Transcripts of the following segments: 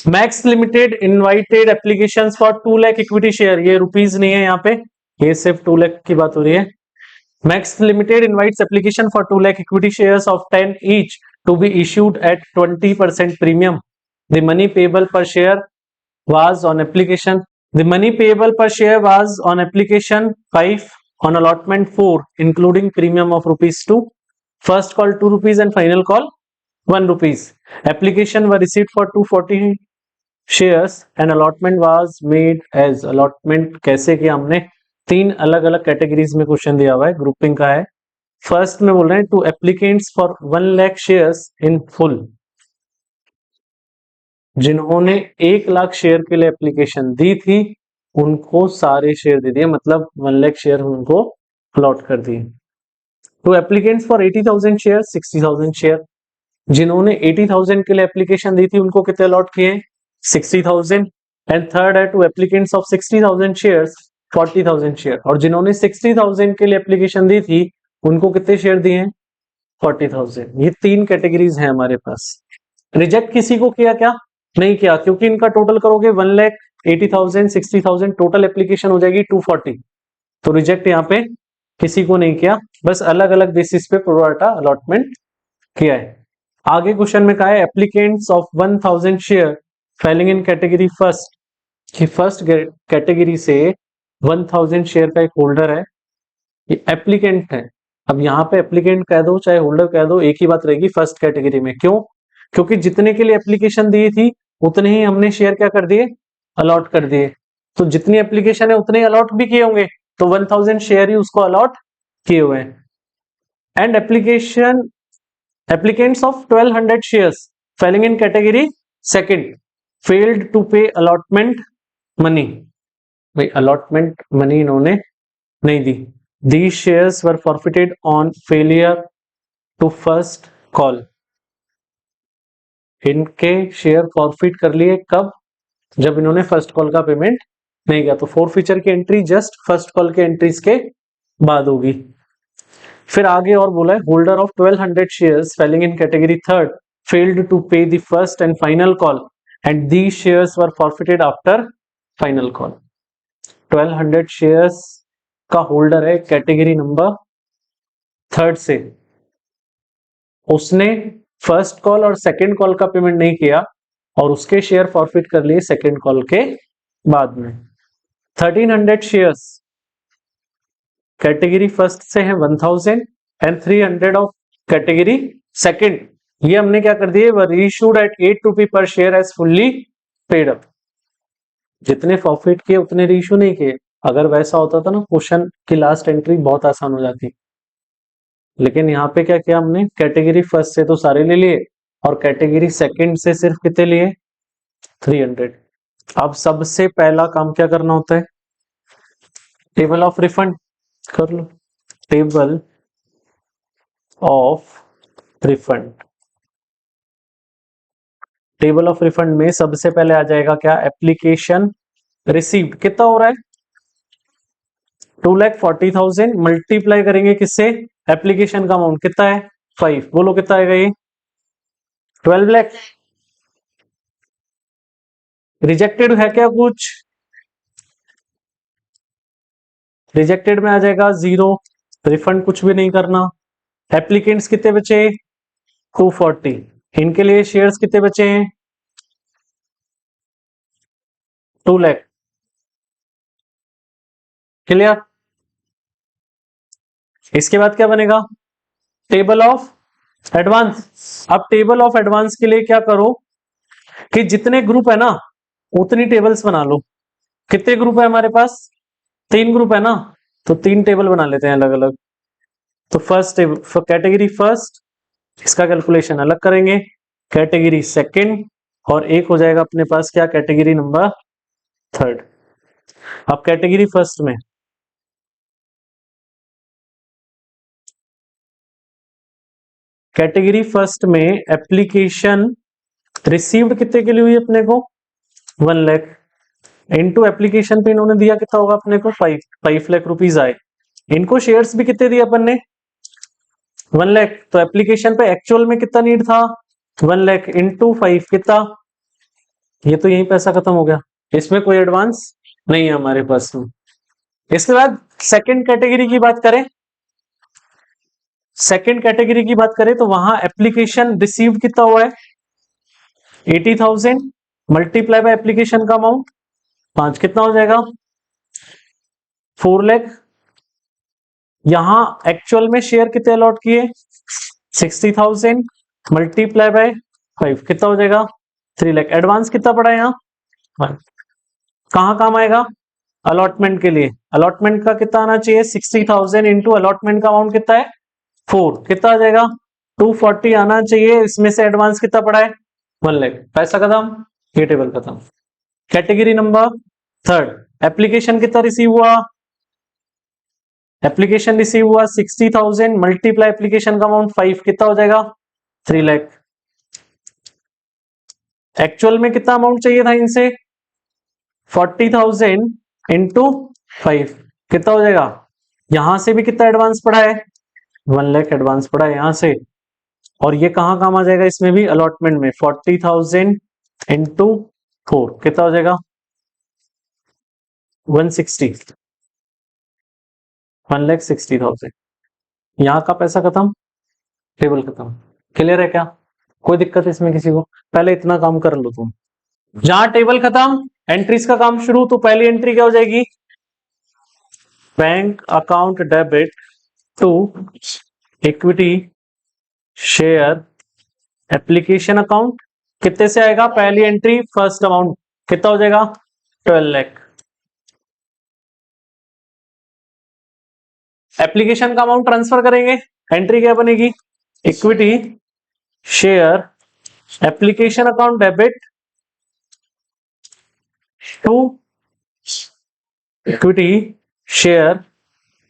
Max limited invited application for 2 lakh equity share, ये rupees नहीं है यहाँ पे, ये सिर्फ 2 लाख की बात हो रही है। Max limited invites application for 2 lakh equity shares of 10 each to be issued at 20% premium. The money payable per share was on application. The money payable per share was on application 5, on allotment 4, including premium of ₹2. First call 2 rupees and final call 1 rupees. Application were received for 240 shares and allotment was made as allotment कैसे किया हमने, 3 अलग अलग categories में question दिया हुआ है, grouping का है। फर्स्ट में बोल रहे हैं to applicants for 1 lakh shares in full, जिन्होंने 1 लाख शेयर के लिए एप्लीकेशन दी थी उनको सारे शेयर दे दिए, मतलब 1 लाख शेयर उनको अलॉट कर दिए। तो एप्लीकेंट्स फॉर 80,000 शेयर 60,000 शेयर, जिन्होंने 80,000 के लिए एप्लीकेशन दी थी उनको कितने अलॉट किए 60,000। एंड थर्ड है to applicants of 60,000 shares 40,000 share, और जिन्होंने 60,000 के लिए एप्लीकेशन दी थी उनको कितने शेयर दिए 40,000। ये 3 कैटेगरीज हैं हमारे पास। रिजेक्ट किसी को किया क्या नहीं किया, क्योंकि इनका टोटल करोगे 1,80,000 60,000 टोटल एप्लीकेशन हो जाएगी 240, तो रिजेक्ट यहाँ पे किसी को नहीं किया, बस अलग अलग बेसिस पे प्रोराटा अलॉटमेंट किया है। आगे क्वेश्चन में कहा है applicants of 1,000 share falling in category first, कि फर्स्ट कैटेगरी से 1,000 शेयर का एक होल्डर है, ये एप्लीकेंट है। अब यहाँ पे एप्लीकेंट कह दो चाहे होल्डर कह दो एक ही बात रहेगी फर्स्ट कैटेगरी में। क्यों? क्योंकि जितने के लिए एप्लीकेशन दी थी उतने ही हमने शेयर क्या कर दिए अलॉट कर दिए, तो जितनी एप्लीकेशन है उतने अलॉट भी किए होंगे, तो 1,000 शेयर ही उसको अलॉट किए हुए हैं। And applicants of 1,200 shares falling in category second failed to pay allotment money, भाई अलॉटमेंट मनी इन्होंने नहीं दी। These shares were forfeited on failure to first call, इनके शेयर फॉरफिट कर लिए कब, जब इन्होंने फर्स्ट कॉल का पेमेंट नहीं किया, तो फोरफीचर की एंट्री जस्ट फर्स्ट कॉल के एंट्रीज के बाद होगी। फिर आगे और बोला है holder of 1,200 shares falling in category third failed to pay the first and final call and these shares were forfeited after final call. 1,200 shares का होल्डर है कैटेगरी नंबर थर्ड से, उसने फर्स्ट कॉल और सेकंड कॉल का payment नहीं किया और उसके शेयर फॉरफिट कर लिए सेकंड कॉल के बाद में। 1,300 शेयर्स कैटेगरी फर्स्ट से है 1,000 एंड 300 ऑफ कैटेगरी सेकंड, ये हमने क्या कर दिए reissued eight 8 rupee per share as fully paid up. जितने फॉरफिट किए उतने रीइश्यू नहीं किए, अगर वैसा होता था ना क्वेश्चन की लास्ट एंट्री बहुत आसान हो जाती, लेकिन यहाँ पे क्या किया हमने कैटेगरी फर्स्ट से तो सारे ले लिए और कैटेगरी सेकंड से सिर्फ कितने लिए 300। अब सबसे पहला काम क्या करना होता है टेबल ऑफ रिफंड कर लो, table of refund. Table of refund में सबसे पहले आ जाएगा क्या एप्लीकेशन रिसीव्ड, कितना हो रहा है 2,40,000 मल्टीप्लाई करेंगे किससे एप्लीकेशन का अमाउंट कितना है 5, बोलो कितना आएगा ये 12 लाख। रिजेक्टेड है क्या कुछ, रिजेक्टेड में आ जाएगा 0, रिफंड कुछ भी नहीं करना। एप्लीकेंट्स कितने बचे 240, इनके लिए शेयर्स कितने बचे हैं 2 लाख। क्लियर? इसके बाद क्या बनेगा टेबल ऑफ एडवांस। अब टेबल ऑफ एडवांस के लिए क्या करो कि जितने ग्रुप है ना उतनी टेबल्स बना लो। कितने ग्रुप है हमारे पास 3 ग्रुप है ना, तो 3 टेबल बना लेते हैं अलग अलग। तो फर्स्ट टेबल कैटेगरी फर्स्ट इसका कैलकुलेशन अलग करेंगे, कैटेगरी सेकंड और एक हो जाएगा अपने पास क्या कैटेगरी नंबर थर्ड। अब कैटेगरी फर्स्ट में एप्लीकेशन रिसीव्ड कितने के लिए हुई अपने को 1 लाख, इनटू एप्लीकेशन पे इन्होंने दिया कितना होगा अपने को 5 लाख रुपीज आए। इनको शेयर्स भी कितने दिए अपन ने 1 लाख, तो एप्लीकेशन पे एक्चुअल में कितना नीड था 1 लाख इंटू 5 कितना ये तो यही पैसा खत्म हो गया, इसमें कोई एडवांस नहीं है हमारे पास में। इसके बाद सेकंड कैटेगरी की बात करें, सेकंड कैटेगरी की बात करें तो वहां एप्लीकेशन रिसीव्ड कितना हुआ है 80,000 मल्टीप्लाई बाय एप्लीकेशन का अमाउंट 5 कितना हो जाएगा 4 लाख। यहां एक्चुअल में शेयर कितने अलॉट किए 60,000 मल्टीप्लाई बाय 5 कितना हो जाएगा 3 लाख। एडवांस कितना पड़ा है यहाँ कहां काम आएगा अलॉटमेंट के लिए, अलॉटमेंट का कितना आना चाहिए 60,000 इंटू अलॉटमेंट का अमाउंट कितना है 4 कितना आ जाएगा 240 आना चाहिए। इसमें से एडवांस कितना पड़ा है 1 लाख, पैसा खत्म, ये टेबल खत्म। कैटेगरी नंबर थर्ड एप्लीकेशन कितना रिसीव हुआ, एप्लीकेशन रिसीव हुआ 60,000 मल्टीप्लाई एप्लीकेशन का अमाउंट 5 कितना हो जाएगा 3 लाख। एक्चुअल में कितना अमाउंट चाहिए था इनसे 40,000 इंटू 5 कितना हो जाएगा। यहां से भी कितना एडवांस पड़ा है 1 लाख एडवांस पड़ा है यहां से, और ये कहां काम आ जाएगा इसमें भी अलॉटमेंट में 40,000 इंटू 4 कितना हो जाएगा 160 1,60,000। यहां का पैसा खत्म, टेबल खत्म। क्लियर है क्या, कोई दिक्कत इसमें किसी को, पहले इतना काम कर लो तुम। जहां टेबल खत्म एंट्रीज का काम शुरू, तो पहली एंट्री क्या हो जाएगी bank account debit to equity share application account. कितने से आएगा पहली एंट्री फर्स्ट अमाउंट कितना हो जाएगा 12 लाख। एप्लीकेशन का अमाउंट ट्रांसफर करेंगे, एंट्री क्या बनेगी equity share application account debit to equity share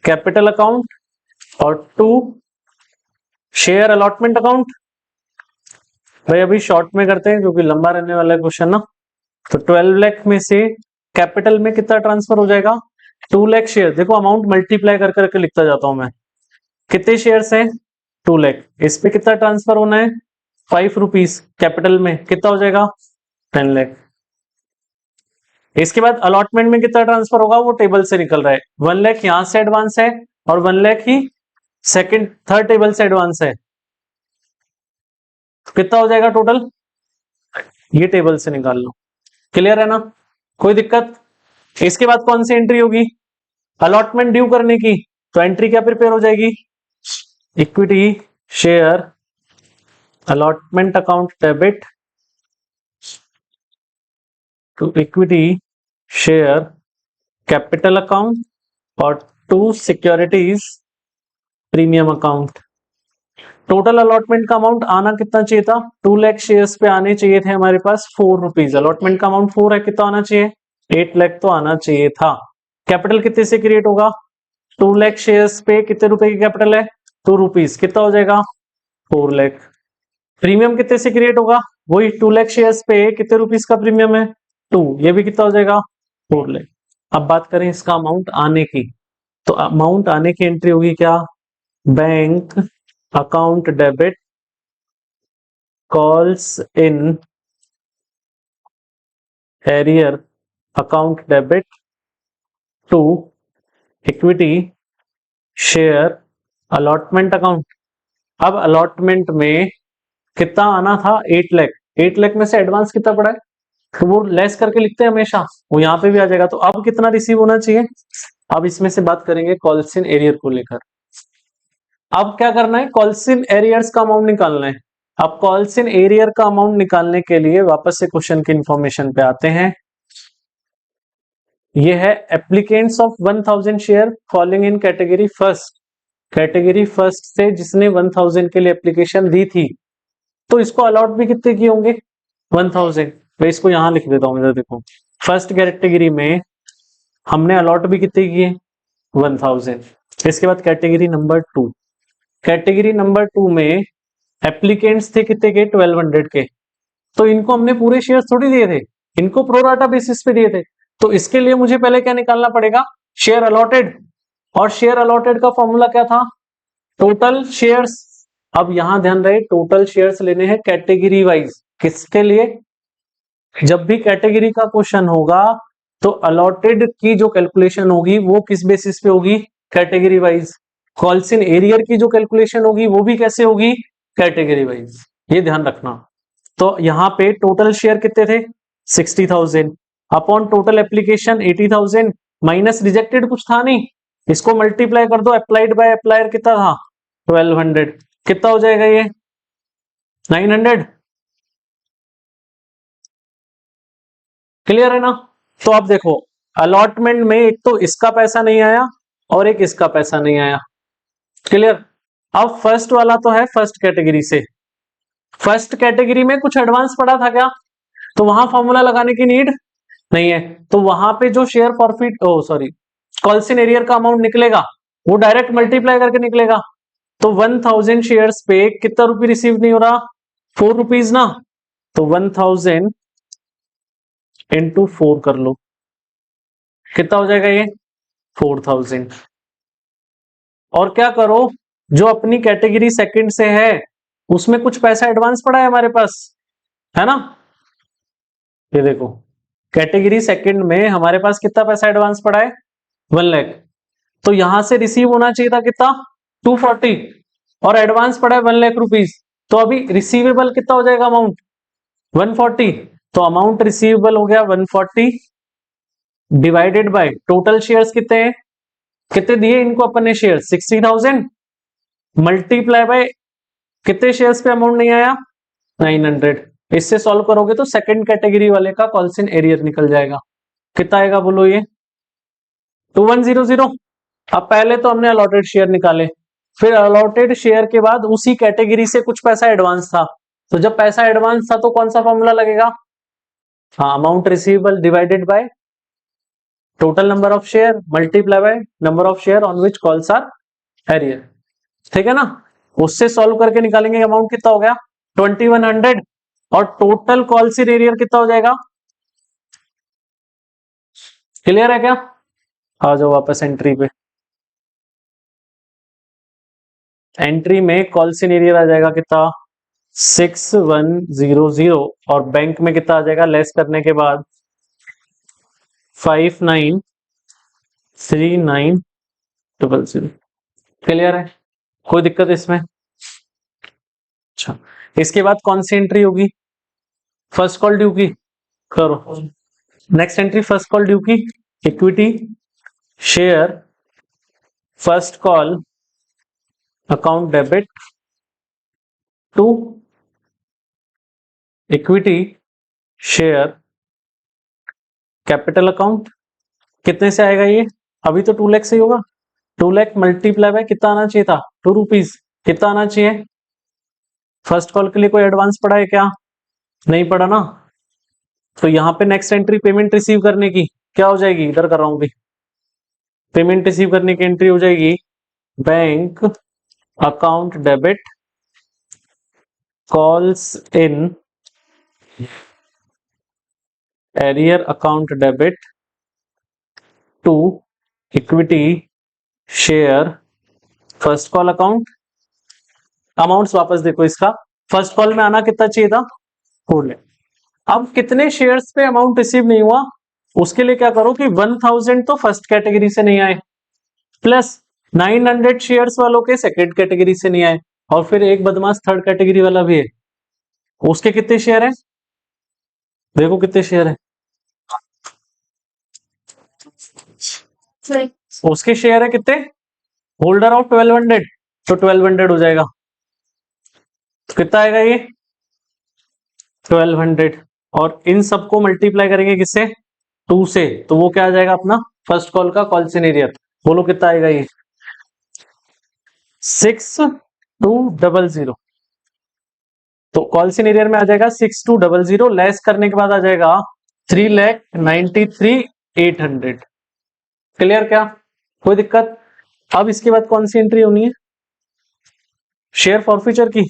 capital account और टू शेयर अलॉटमेंट अकाउंट। भाई अभी शॉर्ट में करते हैं क्योंकि लंबा रहने वाला है क्वेश्चन ना। तो 12 लाख में से कैपिटल में कितना ट्रांसफर हो जाएगा 2 लाख शेयर। देखो अमाउंट मल्टीप्लाई कर करके लिखता जाता हूं मैं, कितने शेयर्स हैं 2 लाख, इस पे कितना ट्रांसफर होना है 5 रुपीज, कैपिटल में कितना हो जाएगा 10 लाख। इसके बाद अलॉटमेंट में कितना ट्रांसफर होगा वो टेबल से निकल रहा है 1 लाख यहां से एडवांस है और 1 लाख ही सेकंड थर्ड टेबल से एडवांस है, कितना हो जाएगा टोटल, ये टेबल से निकाल लो। क्लियर है ना, कोई दिक्कत। इसके बाद कौन सी एंट्री होगी अलॉटमेंट ड्यू करने की, तो एंट्री क्या प्रिपेयर हो जाएगी equity share allotment account debit to equity share capital account और to securities premium account. Total allotment का अमाउंट आना कितना चाहिए था 2 लाख शेयर्स पे आने चाहिए थे हमारे पास 4 रुपीज, अलॉटमेंट का अमाउंट 4 है, कितना आना चाहिए 8 लाख तो आना चाहिए था। कैपिटल कितने से क्रिएट होगा 2 लाख शेयर्स पे कितने रुपए की कैपिटल है 2 रुपीज, कितना हो जाएगा 4 लाख। प्रीमियम कितने से क्रिएट होगा वही 2 लाख शेयर्स पे कितने रुपीज का प्रीमियम है 2, ये भी कितना हो जाएगा 4 लाख। अब बात करें इसका अमाउंट आने की, तो अमाउंट आने की एंट्री होगी क्या bank account debit calls in arrear account debit to equity share allotment account. अब अलॉटमेंट में कितना आना था 8 लाख, 8 लाख में से एडवांस कितना पड़ा है तो वो लेस करके लिखते हैं हमेशा, वो यहाँ पे भी आ जाएगा। तो अब कितना रिसीव होना चाहिए, अब इसमें से बात करेंगे कॉल्स इन एरियर को लेकर। अब क्या करना है कॉल्स इन एरियर्स का अमाउंट निकालना है। अब कॉल्स इन एरियर का अमाउंट निकालने के लिए वापस से क्वेश्चन की इंफॉर्मेशन पे आते हैं। ये है applicants of 1000 share following in category first, category first से जिसने 1000 के लिए एप्लीकेशन दी थी, तो इसको अलॉट भी कितने किए होंगे 1000। मैं इसको यहां लिख देता हूं, देखो फर्स्ट कैटेगरी में हमने अलॉट भी कितने किए 1000। इसके बाद कैटेगरी नंबर 2, कैटेगरी नंबर 2 में एप्लीकेंट्स थे कितने के 1200 के, तो इनको हमने पूरे शेयर थोड़ी दिए थे, इनको प्रोराटा बेसिस पे दिए थे। तो इसके लिए मुझे पहले क्या निकालना पड़ेगा शेयर अलॉटेड, और शेयर अलॉटेड का फॉर्मूला क्या था टोटल शेयर्स। अब यहां ध्यान रहे टोटल शेयर्स लेने हैं कैटेगरी वाइज, किसके लिए जब भी कैटेगरी का क्वेश्चन होगा तो अलॉटेड की जो कैलकुलेशन होगी वो किस बेसिस पे होगी, कैटेगरी वाइज। कॉल्सिन एरियर की जो कैलकुलेशन होगी वो भी कैसे होगी, कैटेगरी वाइज। ये ध्यान रखना। तो यहाँ पे टोटल शेयर कितने थे, 60,000 upon total application 80,000 minus rejected कुछ था नहीं, इसको मल्टीप्लाई कर दो, अप्लाइड बाय अप्लायर कितना था 1200, कितना हो जाएगा ये 900। क्लियर है ना। तो आप देखो अलॉटमेंट में एक तो इसका पैसा नहीं आया और एक इसका पैसा नहीं आया। क्लियर। अब फर्स्ट वाला तो है फर्स्ट कैटेगरी से, फर्स्ट कैटेगरी में कुछ एडवांस पड़ा था क्या, तो वहां फॉर्मूला लगाने की नीड नहीं है। तो वहां पे जो शेयर फॉरफिट कॉल्सिन एरियर का अमाउंट निकलेगा वो डायरेक्ट मल्टीप्लाई करके निकलेगा। तो 1000 शेयर्स पे कितना रुपये रिसीव नहीं हो रहा, 4 रुपीज ना। तो 1000 इंटू 4 कर लो, कितना हो जाएगा ये 4000। और क्या करो, जो अपनी कैटेगरी सेकंड से है उसमें कुछ पैसा एडवांस पड़ा है हमारे पास, है ना। ये देखो कैटेगरी सेकंड में हमारे पास कितना पैसा एडवांस पड़ा है 1 लाख। तो यहां से रिसीव होना चाहिए था कितना 240 और एडवांस पड़ा है 1 लाख रुपीज। तो अभी रिसीवेबल कितना हो जाएगा अमाउंट 140। तो अमाउंट रिसीवेबल हो गया 140 डिवाइडेड बाय टोटल शेयर्स कितने हैं, कितने दिए इनको अपन ने शेयर 60,000 मल्टीप्लाई बाय कितने शेयर्स पे अमाउंट नहीं आया 900। इससे सॉल्व करोगे तो सेकंड कैटेगरी वाले का कॉल्सिन एरियर निकल जाएगा। कितना आएगा बोलो ये 2100। अब पहले तो हमने अलॉटेड शेयर निकाले, फिर अलॉटेड शेयर के बाद उसी कैटेगरी से कुछ पैसा एडवांस था। तो जब पैसा एडवांस था तो कौन सा फॉर्मूला लगेगा, हाँ amount receivable divided by total number of share multiply by number of share on which calls are arrear. ठीक है ना। उससे सॉल्व करके निकालेंगे अमाउंट कितना हो गया 2100 और टोटल कॉल्सिन एरियर कितना हो जाएगा। क्लियर है क्या, आ जाओ वापस एंट्री पे। एंट्री में कॉल्सिन एरियर आ जाएगा कितना 6100 और बैंक में कितना आ जाएगा लेस करने के बाद 593900। क्लियर है, कोई दिक्कत इसमें। अच्छा इसके बाद कौन सी एंट्री होगी, फर्स्ट कॉल ड्यू की करो। Next entry first call due की, equity share first call account debit to equity share capital account. कितने से आएगा ये, अभी तो 2 लाख से ही होगा, 2 लाख मल्टीप्लाई बाय कितना आना चाहिए था 2 रुपीज, कितना आना चाहिए। फर्स्ट कॉल के लिए कोई एडवांस पड़ा है क्या, नहीं पड़ा ना। तो यहाँ पे नेक्स्ट एंट्री पेमेंट रिसीव करने की क्या हो जाएगी, इधर कर रहा हूं भी, पेमेंट रिसीव करने की एंट्री हो जाएगी bank account debit calls in arrear account debit to equity share first call account. Amounts वापस देखो, इसका फर्स्ट कॉल में आना कितना चाहिए था 4 लाख। अब कितने शेयर्स पे अमाउंट रिसीव नहीं हुआ, उसके लिए क्या करो कि 1000 तो फर्स्ट कैटेगरी से नहीं आए प्लस 900 शेयर्स वालों के सेकंड कैटेगरी से नहीं आए और फिर एक बदमाश थर्ड कैटेगरी वाला भी है, उसके कितने शेयर है, देखो कितने शेयर है, उसके शेयर है कितने, होल्डर ऑफ 1200, तो 1200 हो जाएगा। तो कितना आएगा ये 1200 और इन सबको मल्टीप्लाई करेंगे किससे 2 से, तो वो क्या आ जाएगा अपना फर्स्ट कॉल का कॉल्सिन एरियर। बोलो कितना आएगा ये 6200। तो कॉल्सिन एरियर में आ जाएगा 6200 लेस करने के बाद आ जाएगा 3,93,800। क्लियर क्या, कोई दिक्कत। अब इसके बाद कौन सी एंट्री होनी है, शेयर फॉरफीचर की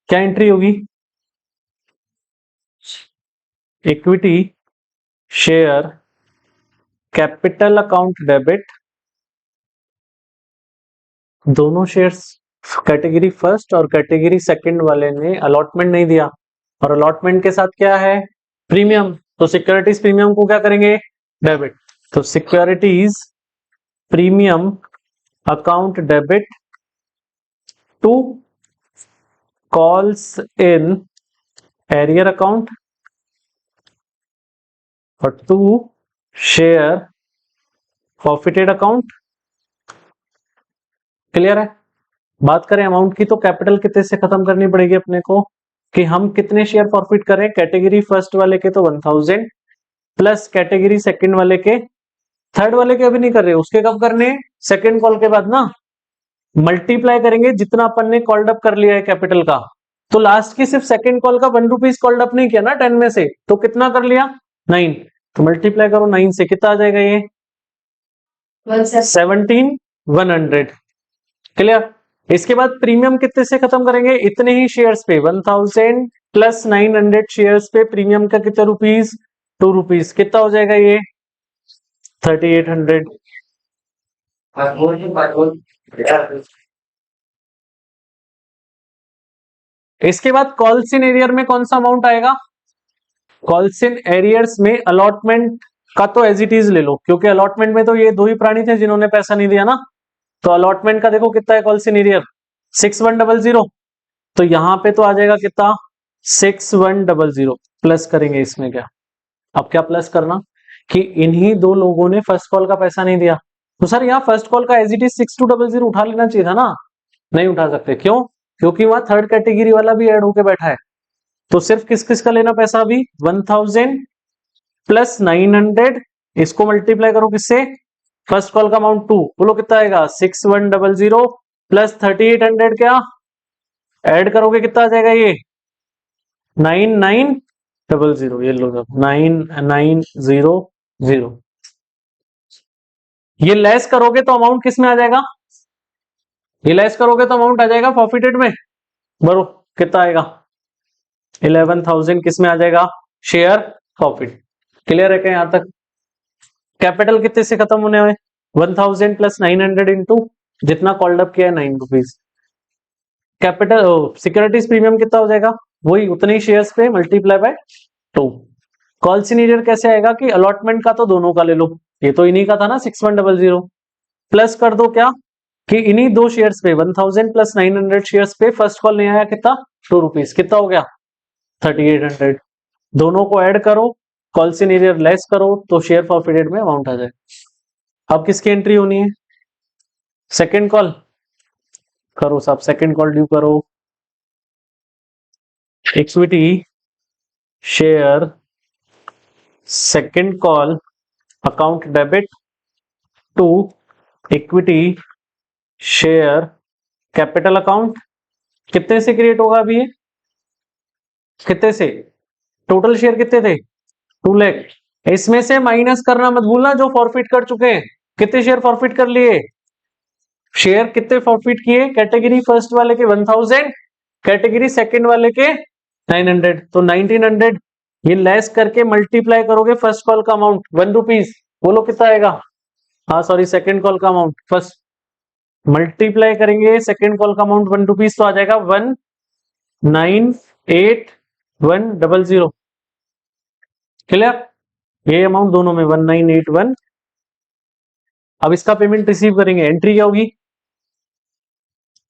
क्या एंट्री होगी, equity share capital account debit, दोनों शेयर्स कैटेगरी फर्स्ट और कैटेगरी सेकंड वाले ने अलॉटमेंट नहीं दिया और अलॉटमेंट के साथ क्या है प्रीमियम, तो सिक्योरिटीज प्रीमियम को क्या करेंगे, डेबिट। तो securities premium account debit to calls in arrear account और to share forfeited account. Clear है। बात करें अमाउंट की तो कैपिटल कितने से खत्म करनी पड़ेगी अपने को, कि हम कितने शेयर फॉरफिट करें, कैटेगरी फर्स्ट वाले के तो 1000 प्लस कैटेगरी सेकंड वाले के, थर्ड वाले के अभी नहीं कर रहे, उसके कब करने, सेकंड कॉल के बाद ना, मल्टीप्लाई करेंगे जितना अपन ने कॉल्ड अप कर लिया है कैपिटल का। तो लास्ट की सिर्फ सेकंड कॉल का 1 रुपीज कॉल्ड अप नहीं किया ना 10 में से, तो कितना कर लिया 9, तो मल्टीप्लाई करो 9 से, कितना आ जाएगा ये 17,100। क्लियर। इसके बाद प्रीमियम कितने से खत्म करेंगे, इतने ही शेयर्स पे 1000 प्लस 900 शेयर्स पे प्रीमियम का कितने रुपीज 2 रुपीज, कितना हो जाएगा ये 3800। इसके बाद कॉल्स इन एरियर में कौन सा अमाउंट आएगा, कॉल्स इन एरियर्स में अलॉटमेंट का तो एज इट इज ले लो, क्योंकि अलॉटमेंट में तो ये दो ही प्राणी थे जिन्होंने पैसा नहीं दिया ना, तो अलॉटमेंट का देखो कितना है कॉल्स इन एरियर 6100, तो यहां पे तो आ जाएगा कितना 6100 प्लस करेंगे इसमें क्या, अब क्या प्लस करना कि इन्हीं दो लोगों ने फर्स्ट कॉल का पैसा नहीं दिया, तो सर यहाँ फर्स्ट कॉल का एज इट इज 6200 उठा लेना चाहिए था ना, नहीं उठा सकते, क्यों, क्योंकि वहां थर्ड कैटेगरी वाला भी ऐड होके बैठा है, तो सिर्फ किस किस का लेना पैसा अभी 1000 प्लस 900, इसको मल्टीप्लाई करो किससे, फर्स्ट कॉल का अमाउंट 2, बोलो कितना आएगा 6100 प्लस 3800, क्या ऐड करोगे कितना आ जाएगा ये 9900, ये लो 9900, ये लेस करोगे तो अमाउंट किस में आ जाएगा, ये लेस करोगे तो अमाउंट आ जाएगा फॉरफिटेड में, बरो कितना आएगा 11,000 किस में आ जाएगा शेयर प्रॉफिट। क्लियर है क्या यहां तक। कैपिटल कितने से खत्म होने हुए 1000 प्लस 900 इंटू जितना कॉल्ड अप किया है 9 रुपीज, कैपिटल सिक्योरिटीज प्रीमियम कितना हो जाएगा वही उतने ही शेयर्स पे मल्टीप्लाई बाय 2। कॉल सीनियर कैसे आएगा कि अलॉटमेंट का तो दोनों का ले लो, ये तो इन्हीं का था ना 6100, प्लस कर दो क्या कि इन्हीं दो शेयर्स पे 1000 प्लस 900 शेयर्स पे फर्स्ट कॉल नहीं आया कितना 2 रुपीज, कितना हो गया 3800, दोनों को ऐड करो कॉल सीनियर लेस करो तो शेयर फॉरफिटेड में अमाउंट आ जाए। अब किसकी एंट्री होनी है, सेकेंड कॉल करो साहब, सेकेंड कॉल ड्यू करो, equity share second call account debit to equity share capital account, कितने से क्रिएट होगा अभी ये, कितने से, टोटल शेयर कितने थे 2 लाख, इसमें से माइनस करना मत भूलना जो फॉरफिट कर चुके हैं, कितने शेयर फॉरफिट कर लिए, शेयर कितने फॉरफिट किए, कैटेगरी फर्स्ट वाले के 1000, कैटेगरी सेकंड वाले के 900, तो 1900, ये लेस करके मल्टीप्लाई करोगे फर्स्ट कॉल का अमाउंट 1 रुपीज, बोलो कितना आएगा, हाँ सॉरी सेकंड कॉल का अमाउंट, फर्स्ट मल्टीप्लाई करेंगे सेकंड कॉल का अमाउंट 1 रुपीज, तो आ जाएगा 198100। क्लियर, ये अमाउंट दोनों में 1981। अब इसका पेमेंट रिसीव करेंगे, एंट्री क्या होगी,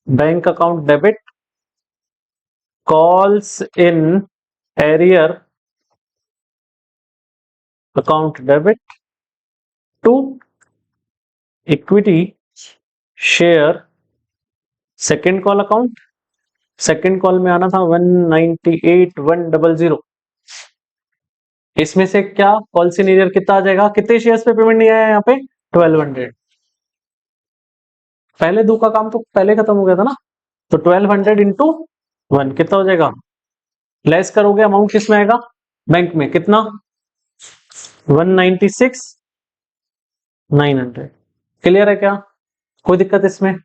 bank account debit calls in arrear account debit to equity share second call account, second call में आना था 198100, इसमें से क्या कॉल सीनियर कितना आ जाएगा, कितने शेयर्स पे पेमेंट नहीं आया यहाँ पे 1200, पहले दो का काम तो पहले खत्म हो गया था ना, तो 1200 इंटू 1 कितना हो जाएगा, लेस करोगे अमाउंट किस में आएगा बैंक में कितना 196,900। क्लियर है क्या, कोई दिक्कत इसमें।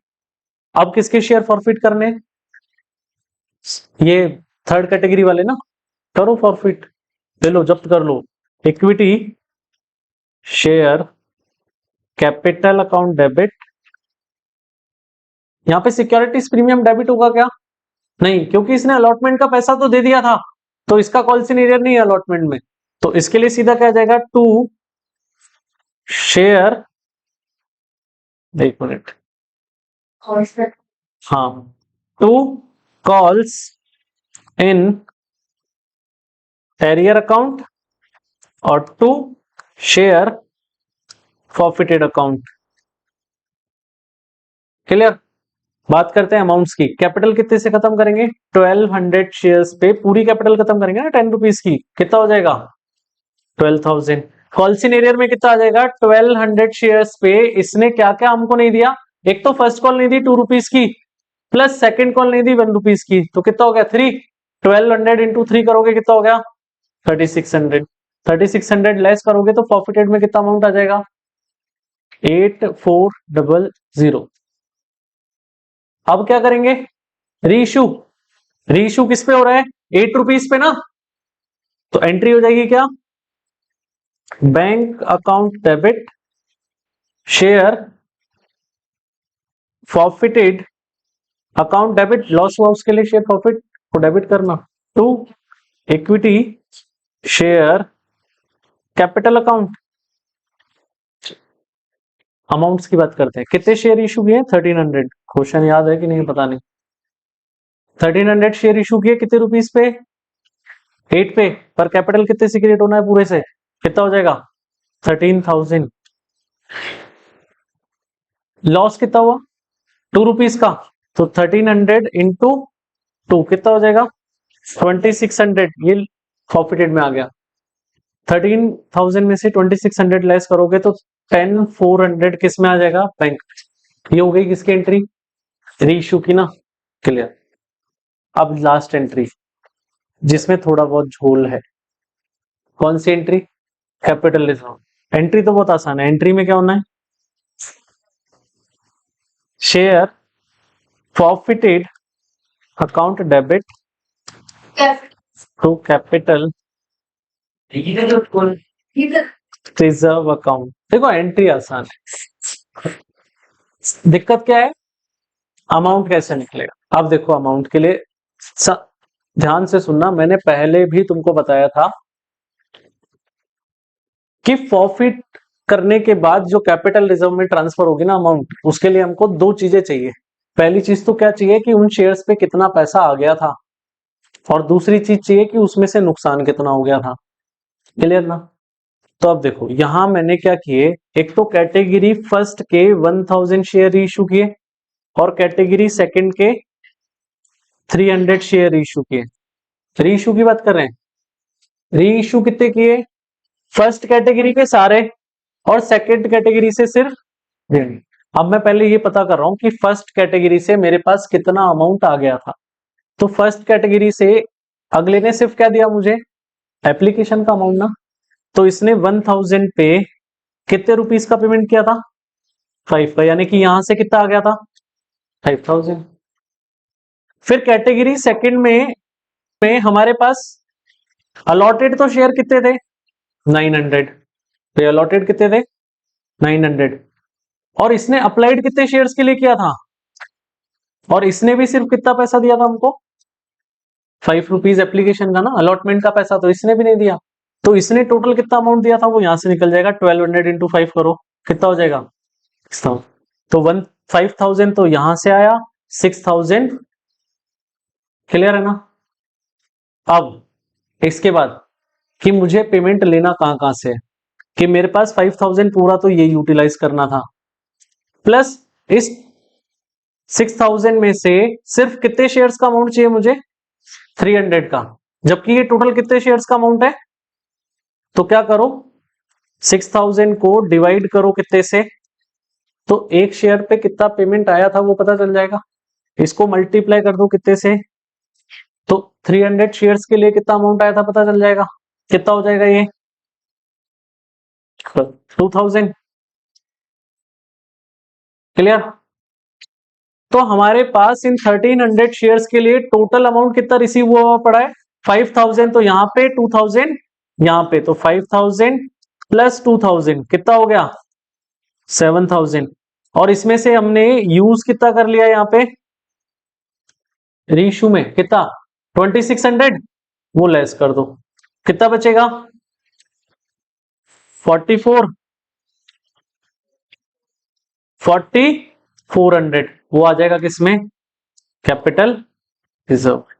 अब किसके शेयर फॉरफिट करने, ये थर्ड कैटेगरी वाले ना, करो फॉरफिट, ले लो जब्त कर लो, equity share capital account debit, यहां पे सिक्योरिटीज प्रीमियम डेबिट होगा क्या, नहीं, क्योंकि इसने अलॉटमेंट का पैसा तो दे दिया था, तो इसका कॉल सीनियर नहीं है अलॉटमेंट में, तो इसके लिए सीधा क्या आ जाएगा, टू शेयर, एक मिनट, हाँ, to calls in arrear account और to share forfeited account. Clear. बात करते हैं अमाउंट्स की। कैपिटल कितने से खत्म करेंगे, 1200 शेयर्स पे पूरी कैपिटल खत्म करेंगे ना 10 रुपीज की, कितना हो जाएगा 12,000। कॉल्स इन एरियर में कितना आ जाएगा 1200 शेयर्स पे इसने क्या क्या हमको नहीं दिया, एक तो फर्स्ट कॉल नहीं दी 2 रुपीज की, प्लस सेकंड कॉल नहीं दी 1 रुपीज की, तो कितना हो गया 3। 1200 इंटू 3 करोगे कितना हो गया 3600। 3600 लेस करोगे तो प्रॉफिटेड में कितना अमाउंट आ जाएगा 8400। अब क्या करेंगे, रीइश्यू। रीइश्यू किस पे हो रहा है 8 रुपीज पे ना, तो एंट्री हो जाएगी क्या, bank account debit share forfeited account debit, loss हुआ उसके लिए शेयर प्रॉफिट को डेबिट करना, to equity share capital account. Amounts की बात करते हैं, कितने शेयर इशू किए 1300। क्वेश्चन याद है कि नहीं पता नहीं। 1300 शेयर इशू किए कितने रुपीस पे 8 पे, पर कैपिटल कितने से क्रिएट होना है पूरे से, कितना हो जाएगा 13,000। लॉस कितना हुआ 2 रुपीस का, तो 1300 इंटू 2 कितना हो जाएगा 2600, ये प्रॉफिटेड में आ गया। 13,000 में से 2600 लेस करोगे तो 10,400 किस में आ जाएगा बैंक। ये हो गई किसकी एंट्री, रीइश्यू की ना। क्लियर। अब लास्ट एंट्री जिसमें थोड़ा बहुत झोल है, कौन सी एंट्री, कैपिटल रिजर्व। एंट्री तो बहुत आसान है, एंट्री में क्या होना है, share forfeited account debit to capital reserve account. देखो एंट्री आसान है, दिक्कत क्या है अमाउंट कैसे निकलेगा। अब देखो अमाउंट के लिए ध्यान से सुनना, मैंने पहले भी तुमको बताया था कि फॉरफिट करने के बाद जो कैपिटल रिजर्व में ट्रांसफर होगी ना अमाउंट, उसके लिए हमको दो चीजें चाहिए। पहली चीज तो क्या चाहिए कि उन शेयर्स पे कितना पैसा आ गया था, और दूसरी चीज चाहिए कि उसमें से नुकसान कितना हो गया था। क्लियर ना। तो अब देखो यहां मैंने क्या किए, एक तो कैटेगरी फर्स्ट के 1000 शेयर इशू किए और कैटेगरी सेकंड के 300 शेयर इशू किए। री इशू की बात कर रहे हैं, री इशू कितने किए, फर्स्ट कैटेगरी के सारे और सेकंड कैटेगरी से सिर्फ। अब मैं पहले ये पता कर रहा हूं कि फर्स्ट कैटेगरी से मेरे पास कितना अमाउंट आ गया था। तो फर्स्ट कैटेगरी से अगले ने सिर्फ क्या दिया मुझे, एप्लीकेशन का अमाउंट ना। तो इसने 1000 पे कितने रुपीस का पेमेंट किया था 5 का, यानी कि यहां से कितना आ गया था 5000। फिर कैटेगरी सेकंड में हमारे पास अलॉटेड तो शेयर कितने थे 900, तो अलॉटेड कितने थे 900, और इसने अप्लाइड कितने शेयर्स के लिए किया था, और इसने भी सिर्फ कितना पैसा दिया था हमको 5 रुपीज एप्लीकेशन का ना, अलॉटमेंट का पैसा तो इसने भी नहीं दिया। तो इसने टोटल कितना अमाउंट दिया था वो यहां से निकल जाएगा, 1200 इंटू 5 करो कितना हो जाएगा 6000। तो 5000 तो यहां से आया, 6000। क्लियर है ना। अब इसके बाद कि मुझे पेमेंट लेना कहां कहां से है, कि मेरे पास 5000 पूरा तो ये यूटिलाइज करना था, प्लस इस 6000 में से सिर्फ कितने शेयर्स का अमाउंट चाहिए मुझे 300 का, जबकि ये टोटल कितने शेयर्स का अमाउंट है। तो क्या करो 6000 को डिवाइड करो कितने से, तो एक शेयर पे कितना पेमेंट आया था वो पता चल जाएगा। इसको मल्टीप्लाई कर दो कितने से, तो 300 शेयर्स के लिए कितना अमाउंट आया था पता चल जाएगा। कितना हो जाएगा ये 2000। क्लियर। तो हमारे पास इन 1300 शेयर्स के लिए टोटल अमाउंट कितना रिसीव हुआ पड़ा है 5000। तो यहाँ पे 2000, यहाँ पे तो 5000 प्लस 2000 कितना हो गया 7000। और इसमें से हमने यूज कितना कर लिया यहाँ पे रीइश्यू में कितना 2600, वो लेस कर दो कितना बचेगा 44 4400 वो आ जाएगा किसमें, कैपिटल रिजर्व।